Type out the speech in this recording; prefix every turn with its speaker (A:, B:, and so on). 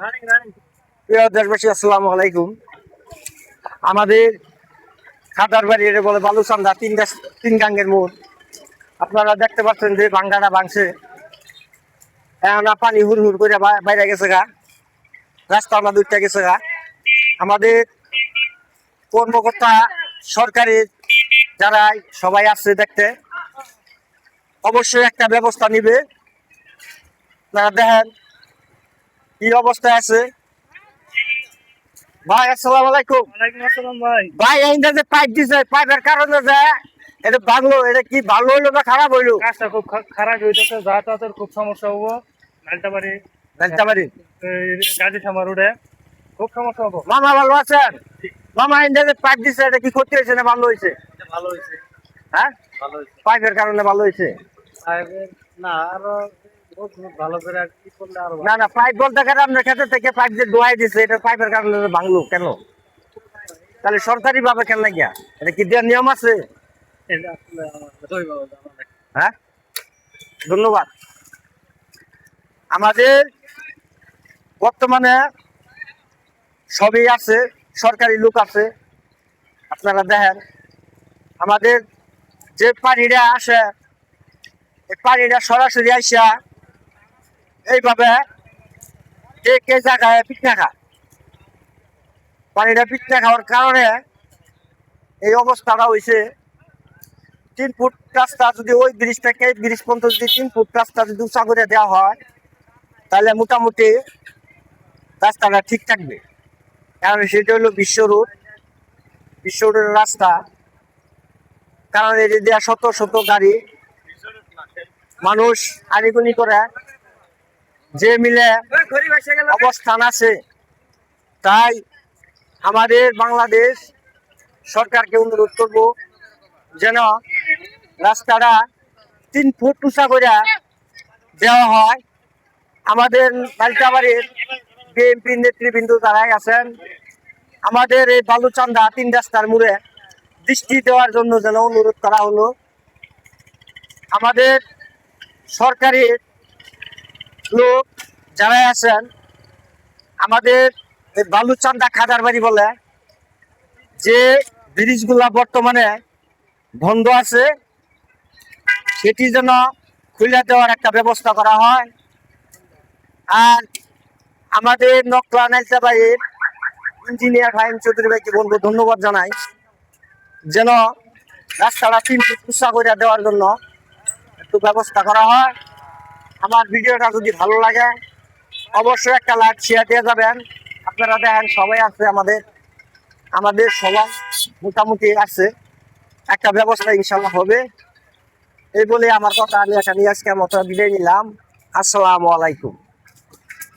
A: প্রিয় দেশবাসী, আসসালামু আলাইকুম। আমাদের খাদার বাড়ি, এটা বলে বালুচান্দা, তিন গাঙ্গের মোড়। আপনারা দেখতে পাচ্ছেন যে ভাঙ্গাটা ভাঙছে, এখন পানি হুর হুর করে বাইরে গেছে গা, রাস্তা আমরা দুইটা গেছে গা। আমাদের কর্মকর্তা সরকারি যারা সবাই আসছে দেখতে, অবশ্যই একটা ব্যবস্থা নিবে। আপনারা দেখেন কি অবস্থায় আছে। ভাই আসসালামু আলাইকুম।
B: ওয়ালাইকুম আসসালাম ভাই।
A: ভাই এইটা যে পাইপ দিছে, পাইপের কারণে যে এটা ভাঙলো, এটা কি ভালো হইলো না খারাপ হইলো?
B: কাজটা খুব খারাপ হইতেছে, যাতায়াতের খুব সমস্যা হবো। নালতাবাড়ি
A: জানতে
B: গাজী থামা রোডে খুব সমস্যা হবো।
A: মামা ভালো আছেন? মামা এইটা যে পাইপ দিছে, এটা কি ক্ষতি হয়েছে না ভালো হয়েছে?
B: ভালো হয়েছে,
A: হ্যাঁ,
B: ভালো হয়েছে।
A: পাইপের কারণে ভালো হয়েছে?
B: না, আরো ভালো করে কি করলে আরো
A: না না, পাইপ বলতে গেলে আপনার ক্ষেত্রে থেকে পাইপ যে ডোয়াই দিছে, এটা পাইপের কারণে ভাঙলো কেন? তাহলে সরকারি ভাবে কেন লাগিয়া? এটা কি দেওয়ার নিয়ম আছে? হ্যাঁ, ধন্যবাদ। আমাদের বর্তমানে সবই আছে, সরকারি লোক আছে। আপনারা দেখেন আমাদের যে পানিটা আসে, এই পানিটা সরাসরি আইসা এইভাবে কে জায়গায় পিঠা খায়। পানিটা পিঠা খাওয়ার কারণে এই অবস্থাটা হয়েছে। 3 ফুট রাস্তা যদি ওই ব্রিজ থেকে এই ব্রিজ পর্যন্ত যদি 3 ফুট রাস্তা যদি উঁচা করে দেওয়া হয়, তাহলে মোটামুটি রাস্তাটা ঠিক থাকবে। কারণ সেটা হলো বিশ্ব রোডের রাস্তা। কারণ এই দেওয়া শত শত গাড়ি মানুষ আনিগুনি করে যে মিলে অবস্থান আছে। তাই আমাদের বাংলাদেশ সরকারকে অনুরোধ করব যেন রাস্তাটা 3 ফুট উঁচা করে দেওয়া হয়। আমাদের নালিতাবাড়ির বিএনপি নেতৃবৃন্দ যারাই আছেন, আমাদের এই বালুচান্দা 3 রাস্তার মোড়ে দৃষ্টি দেওয়ার জন্য যেন অনুরোধ করা হলো। আমাদের সরকারি লোক যারাই আছেন, আমাদের বালুচান্দা খাদার বাড়ি বলে যে ব্রিজগুলা বর্তমানে বন্ধ আছে, সেটি যেন খুলে দেওয়ার একটা ব্যবস্থা করা হয়। আর আমাদের নকলা নাইলতাবাড়ির ইঞ্জিনিয়ার ফাহিম চৌধুরী ভাইকে বলবো ধন্যবাদ জানাই, যেন রাস্তাটা 3 ফুট উঁচা করে দেওয়ার জন্য একটু ব্যবস্থা করা হয়। আমার ভিডিওটা যদি ভালো লাগে অবশ্যই একটা লাইক শেয়ার দিয়ে যাবেন। আপনারা দেখেন সবাই আছে, আমাদের সবাই মোটামুটি আছে, একটা ব্যবস্থা ইনশাল্লাহ হবে। এই বলে আমার কথা আমি এখানে আজকের মতো বিদায় নিলাম। আসসালামু আলাইকুম।